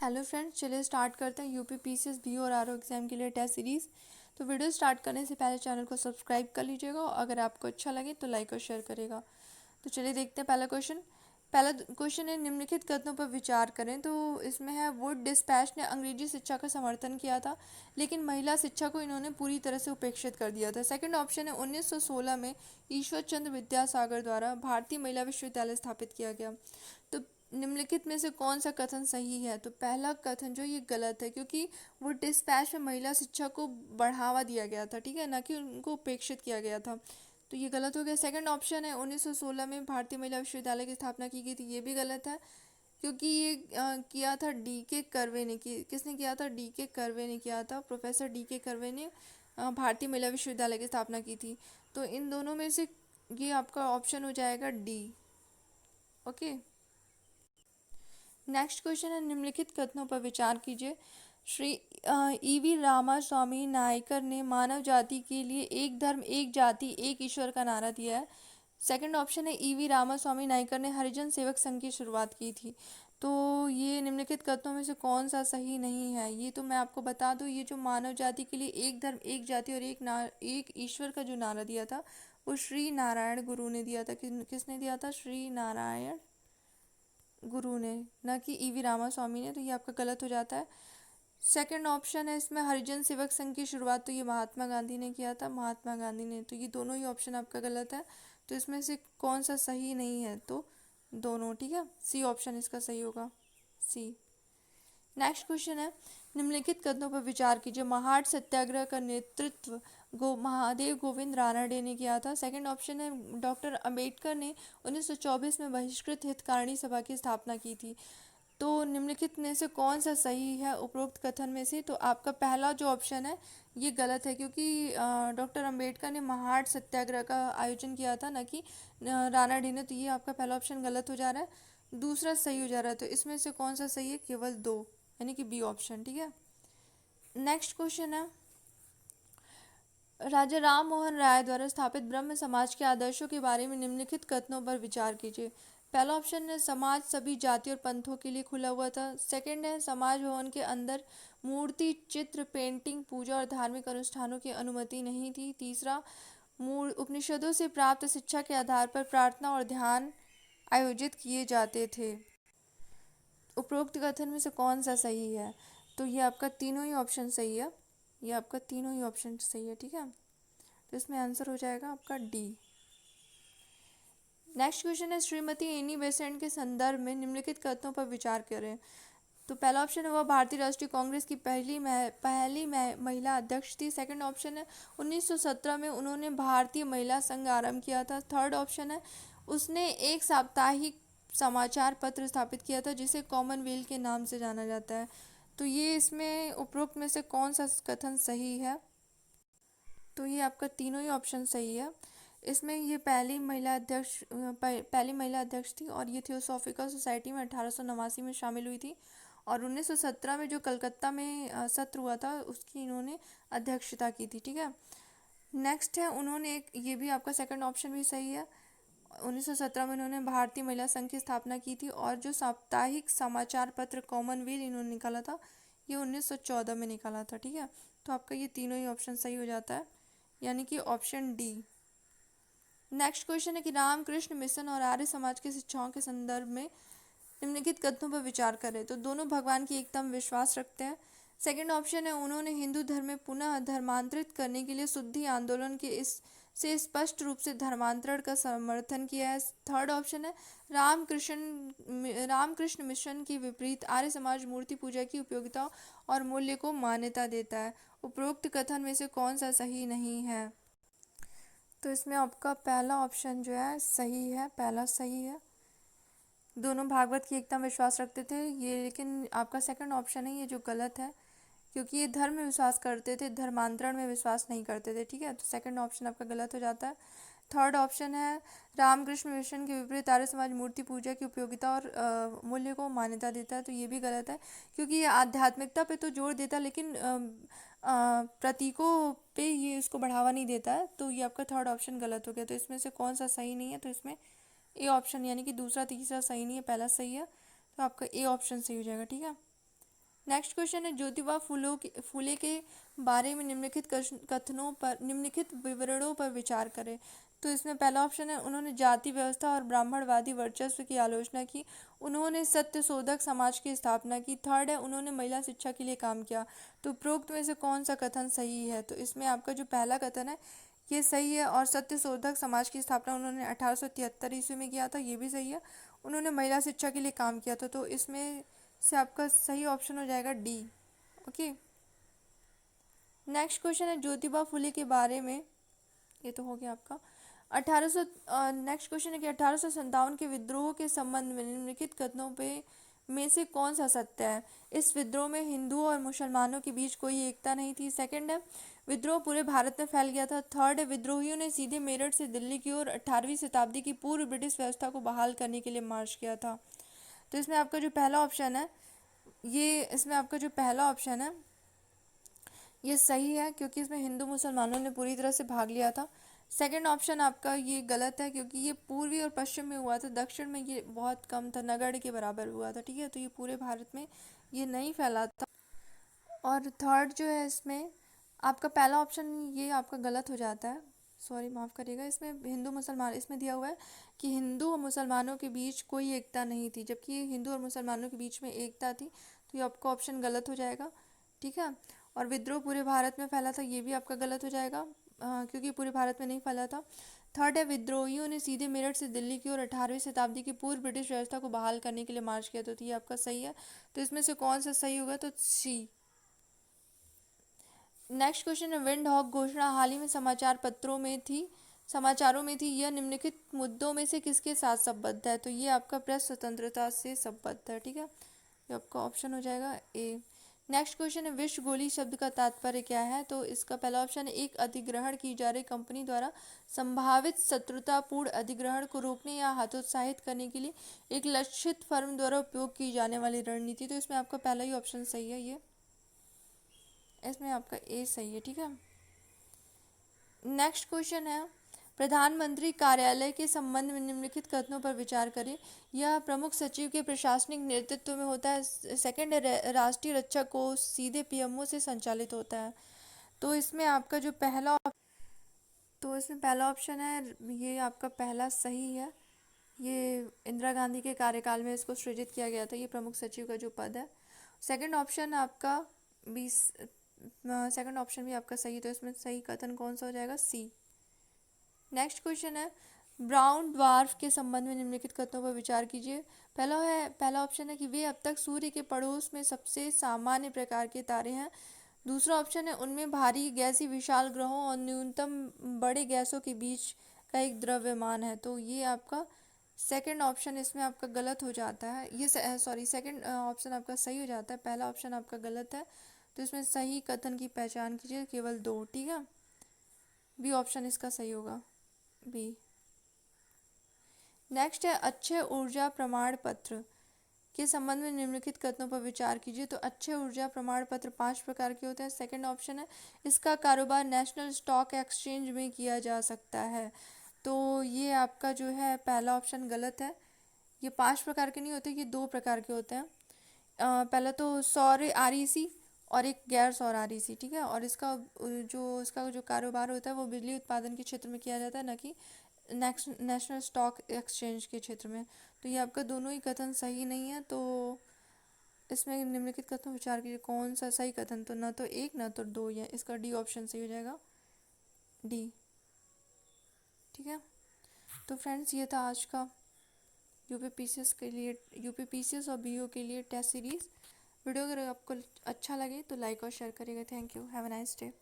Hello friends, चलिए start करते हैं यूपी पीसीएस बी और आरओ एग्जाम के लिए टेस्ट सीरीज़। तो वीडियो स्टार्ट करने से पहले चैनल को सब्सक्राइब कर लीजिएगा और अगर आपको अच्छा लगे तो लाइक और शेयर करेगा। तो चलिए देखते हैं पहला क्वेश्चन। पहला क्वेश्चन है, निम्नलिखित कथनों पर विचार करें। तो इसमें है, वुड डिस्पैच ने अंग्रेजी शिक्षा का समर्थन किया था, लेकिन महिला शिक्षा को इन्होंने पूरी तरह से उपेक्षित कर दिया था। सेकंड ऑप्शन है, 1916 में ईश्वर चंद्र विद्यासागर द्वारा भारतीय महिला विश्वविद्यालय स्थापित किया गया। तो निम्नलिखित में से कौन सा कथन सही है? तो पहला कथन जो ये गलत है, क्योंकि वो डिस्पैच में महिला शिक्षा को बढ़ावा दिया गया था, ठीक है, ना कि उनको उपेक्षित किया गया था। तो ये गलत हो गया। सेकंड ऑप्शन है, 1916 में भारतीय महिला विश्वविद्यालय की स्थापना की गई थी, ये भी गलत है, क्योंकि ये किया था डी के कर्वे ने। किसने किया था? डी के कर्वे ने किया था। प्रोफेसर डी के कर्वे ने भारतीय महिला विश्वविद्यालय की स्थापना की थी। तो इन दोनों में से ये आपका ऑप्शन हो जाएगा डी। ओके, नेक्स्ट क्वेश्चन है, निम्नलिखित कथनों पर विचार कीजिए। श्री ईवी रामास्वामी नायकर ने मानव जाति के लिए एक धर्म एक जाति एक ईश्वर का नारा दिया है। सेकंड ऑप्शन है, ईवी रामास्वामी नायकर ने हरिजन सेवक संघ की शुरुआत की थी। तो ये निम्नलिखित कथनों में से कौन सा सही नहीं है? ये तो मैं आपको बता दूं, ये जो मानव जाति के लिए एक धर्म एक जाति और एक ईश्वर का जो नारा दिया था, वो श्री नारायण गुरु ने दिया था। किसने दिया था? श्री नारायण गुरु ने, न कि ईवी रामास्वामी ने। तो ये आपका गलत हो जाता है। सेकंड ऑप्शन है इसमें, हरिजन सेवक संघ की शुरुआत तो ये महात्मा गांधी ने किया था, महात्मा गांधी ने। तो ये दोनों ही ऑप्शन आपका गलत है। तो इसमें से कौन सा सही नहीं है? तो दोनों, ठीक है, सी ऑप्शन इसका सही होगा, सी। नेक्स्ट क्वेश्चन है, निम्नलिखित कथनों पर विचार कीजिए। महाड सत्याग्रह का नेतृत्व महादेव गोविंद रानडे ने किया था। सेकंड ऑप्शन है, डॉक्टर अंबेडकर ने 1924 में बहिष्कृत हितकारिणी सभा की स्थापना की थी। तो निम्नलिखित में से कौन सा सही है उपरोक्त कथन में से? तो आपका पहला जो ऑप्शन है ये गलत है, क्योंकि डॉक्टर अंबेडकर ने महाड सत्याग्रह का आयोजन किया था, न कि रानाडे ने। तो ये आपका पहला ऑप्शन गलत हो जा रहा है, दूसरा सही हो जा रहा है। तो इसमें से कौन सा सही है? केवल दो, यानी कि बी ऑप्शन, ठीक है। नेक्स्ट क्वेश्चन है, राजा राम मोहन राय द्वारा स्थापित ब्रह्म समाज के आदर्शों के बारे में निम्नलिखित कथनों पर विचार कीजिए। पहला ऑप्शन है, समाज सभी जाति और पंथों के लिए खुला हुआ था। सेकंड है, समाज भवन के अंदर मूर्ति चित्र पेंटिंग पूजा और धार्मिक अनुष्ठानों की अनुमति नहीं थी। तीसरा, मूल उपनिषदों से प्राप्त शिक्षा के आधार पर प्रार्थना और ध्यान आयोजित किए जाते थे। उपरोक्त कथन में से कौन सा सही है? तो ये आपका तीनों ही ऑप्शन सही है, ये आपका तीनों ही ऑप्शन सही है, ठीक है। तो इसमें आंसर हो जाएगा आपका डी। नेक्स्ट क्वेश्चन है, श्रीमती एनी बेसेंट के संदर्भ में निम्नलिखित कथनों पर विचार करें। तो पहला ऑप्शन है, वह भारतीय राष्ट्रीय कांग्रेस की पहली महिला अध्यक्ष थी। सेकंड ऑप्शन है, 1917 में उन्होंने भारतीय महिला संघ आरंभ किया था। थर्ड ऑप्शन है, उसने एक साप्ताहिक समाचार पत्र स्थापित किया था जिसे कॉमनवेल्थ के नाम से जाना जाता है। तो ये इसमें उपरोक्त में से कौन सा कथन सही है? तो ये आपका तीनों ही ऑप्शन सही है। इसमें ये पहली महिला अध्यक्ष थी, और ये थियोसॉफिकल सोसाइटी में 1889 में शामिल हुई थी, और 1917 में जो कलकत्ता में सत्र हुआ था उसकी इन्होंने अध्यक्षता की थी, ठीक है। नेक्स्ट है, उन्होंने एक, ये भी आपका सेकंड ऑप्शन भी सही है, 1917 में उन्होंने भारतीय महिला संघ की स्थापना की थी, और जो साप्ताहिक समाचार पत्र कॉमनवेल्थ इन्होंने निकाला था ये 1914 में निकाला था, ठीक है। तो आपका ये तीनों ही ऑप्शन सही हो जाता है, यानी कि ऑप्शन डी। नेक्स्ट क्वेश्चन है कि रामकृष्ण मिशन और आर्य समाज की शिक्षाओं के संदर्भ में निम्नलिखित कथनों पर विचार करें। तो दोनों भगवान की एकता में विश्वास रखते हैं। सेकंड ऑप्शन है, उन्होंने हिंदू धर्म में पुनः धर्मांतरित करने के लिए शुद्धि आंदोलन के इस से स्पष्ट रूप से धर्मांतरण का समर्थन किया है। थर्ड ऑप्शन है, रामकृष्ण मिशन के विपरीत आर्य समाज मूर्ति पूजा की उपयोगिता और मूल्य को मान्यता देता है। उपरोक्त कथन में से कौन सा सही नहीं है? तो इसमें आपका पहला ऑप्शन जो है सही है, पहला सही है, दोनों भागवत की एकता में विश्वास रखते थे ये। लेकिन आपका सेकंड ऑप्शन है ये जो गलत है, क्योंकि ये धर्म में विश्वास करते थे, धर्मांतरण में विश्वास नहीं करते थे, ठीक है। तो सेकंड ऑप्शन आपका गलत हो जाता है। थर्ड ऑप्शन है, रामकृष्ण मिशन के विपरीत आर्य समाज मूर्ति पूजा की उपयोगिता और मूल्य को मान्यता देता है। तो ये भी गलत है, क्योंकि ये आध्यात्मिकता पे तो जोर देता है, लेकिन प्रतीकों पे ये इसको बढ़ावा नहीं देता है। तो ये आपका थर्ड ऑप्शन गलत हो गया। तो इसमें से कौन सा सही नहीं है? तो इसमें ए ऑप्शन, यानी कि दूसरा तीसरा सही नहीं है, पहला सही है। तो आपका ए ऑप्शन सही हो जाएगा, ठीक है। नेक्स्ट क्वेश्चन है ज्योतिबा फूले के बारे में निम्नलिखित विवरणों पर विचार करें। तो इसमें पहला ऑप्शन है उन्होंने जाति व्यवस्था और ब्राह्मणवादी वर्चस्व की आलोचना की। उन्होंने सत्य शोधक समाज की स्थापना की। थर्ड है उन्होंने महिला शिक्षा के लिए काम किया। तो उपरोक्त में से कौन सा कथन सही है? तो इसमें आपका जो पहला कथन है ये सही है, और सत्य शोधक समाज की स्थापना उन्होंने 1873 ईस्वी में किया था, ये भी सही है। उन्होंने महिला शिक्षा के लिए काम किया था, तो इसमें से आपका सही ऑप्शन हो जाएगा डी। ओके, नेक्स्ट क्वेश्चन है ज्योतिबा फुले के बारे में, ये तो हो गया आपका 1800। नेक्स्ट क्वेश्चन है कि 1857 के विद्रोह के संबंध में निम्नलिखित कथनों पे में से कौन सा सत्य है? इस विद्रोह में हिंदुओं और मुसलमानों के बीच कोई एकता नहीं थी। सेकंड है विद्रोह पूरे भारत में फैल गया था। थर्ड है विद्रोहियों ने सीधे मेरठ से दिल्ली की ओर 18वीं शताब्दी की पूर्व ब्रिटिश व्यवस्था को बहाल करने के लिए मार्च किया था। तो इसमें आपका जो पहला ऑप्शन है ये इसमें आपका जो पहला ऑप्शन है ये सही है, क्योंकि इसमें हिंदू मुसलमानों ने पूरी तरह से भाग लिया था। सेकंड ऑप्शन आपका ये गलत है, क्योंकि ये पूर्वी और पश्चिम में हुआ था, दक्षिण में ये बहुत कम था, नगण्य के बराबर हुआ था। ठीक है, तो ये पूरे भारत में ये नहीं फैला था। और थर्ड जो है इसमें आपका पहला ऑप्शन ये आपका गलत हो जाता है, सॉरी माफ़ करिएगा। इसमें हिंदू मुसलमान इसमें दिया हुआ है कि हिंदू और मुसलमानों के बीच कोई एकता नहीं थी, जबकि हिंदू और मुसलमानों के बीच में एकता थी। तो ये आपका ऑप्शन गलत हो जाएगा। ठीक है, और विद्रोह पूरे भारत में फैला था, ये भी आपका गलत हो जाएगा, क्योंकि पूरे भारत में नहीं फैला था। थर्ड है विद्रोहियों ने सीधे मेरठ से दिल्ली की ओर 18वीं शताब्दी की पूर्व ब्रिटिश व्यवस्था को बहाल करने के लिए मार्च किया था, तो ये आपका सही है। तो इसमें से कौन सा सही होगा? तो सी। नेक्स्ट क्वेश्चन है विंड हॉक घोषणा हाल ही में समाचारों में थी, यह निम्नलिखित मुद्दों में से किसके साथ संबद्ध है? तो ये आपका प्रेस स्वतंत्रता से संबद्ध है। ठीक है, ये आपका ऑप्शन हो जाएगा ए। नेक्स्ट क्वेश्चन है विश्व गोली शब्द का तात्पर्य क्या है? तो इसका पहला ऑप्शन है एक अधिग्रहण की जा रही कंपनी द्वारा संभावित शत्रुतापूर्ण अधिग्रहण को रोकने या हतोत्साहित करने के लिए एक लक्षित फर्म द्वारा उपयोग की जाने वाली रणनीति। तो इसमें आपका पहला ही ऑप्शन सही है, ये इसमें आपका ए सही है। ठीक है, नेक्स्ट क्वेश्चन है प्रधानमंत्री कार्यालय के संबंध में निम्नलिखित कथनों पर विचार करें। यह प्रमुख सचिव के प्रशासनिक नेतृत्व में होता है। सेकंड है राष्ट्रीय रक्षा कोष सीधे पीएमओ से संचालित होता है। तो इसमें आपका जो पहला ऑप्शन है ये आपका पहला सही है। ये इंदिरा गांधी के कार्यकाल में इसको सृजित किया गया था, ये प्रमुख सचिव का जो पद है। सेकंड ऑप्शन आपका 20 सेकंड ऑप्शन भी आपका सही, तो इसमें सही कथन कौन सा हो जाएगा? सी। नेक्स्ट क्वेश्चन है ब्राउन ड्वार्फ के संबंध में निम्नलिखित कथनों पर विचार कीजिए। पहला ऑप्शन है कि वे अब तक सूर्य के पड़ोस में सबसे सामान्य प्रकार के तारे हैं। दूसरा ऑप्शन है उनमें भारी गैसी विशाल ग्रहों और न्यूनतम बड़े गैसों के बीच का एक द्रव्यमान है। तो ये आपका सेकंड ऑप्शन इसमें आपका गलत हो जाता है, ये सॉरी सेकंड ऑप्शन आपका सही हो जाता है, पहला ऑप्शन आपका गलत है। तो इसमें सही कथन की पहचान कीजिए केवल दो। ठीक है, बी ऑप्शन इसका सही होगा, बी। नेक्स्ट है अच्छे ऊर्जा प्रमाण पत्र के संबंध में निम्नलिखित कथनों पर विचार कीजिए। तो अच्छे ऊर्जा प्रमाण पत्र 5 प्रकार के होते हैं। सेकंड ऑप्शन है इसका कारोबार नेशनल स्टॉक एक्सचेंज में किया जा सकता है। तो ये आपका जो है पहला ऑप्शन गलत है, ये 5 प्रकार के नहीं होते, ये 2 प्रकार के होते हैं। पहला तो सौर आरईसी और एक गैर सौर आरईसी। ठीक है, और इसका जो कारोबार होता है वो बिजली उत्पादन के क्षेत्र में किया जाता है, न कि नेशनल स्टॉक एक्सचेंज के क्षेत्र में। तो ये आपका दोनों ही कथन सही नहीं है। तो इसमें निम्नलिखित कथन विचार कीजिए कौन सा सही कथन, तो न तो एक न तो दो, ये इसका डी ऑप्शन सही हो जाएगा, डी। ठीक है, तो फ्रेंड्स ये था आज का यूपीपीसीएस और बीओ के लिए टेस्ट सीरीज़। वीडियो अगर आपको अच्छा लगे तो लाइक और शेयर करिएगा। Thank you, have a nice day.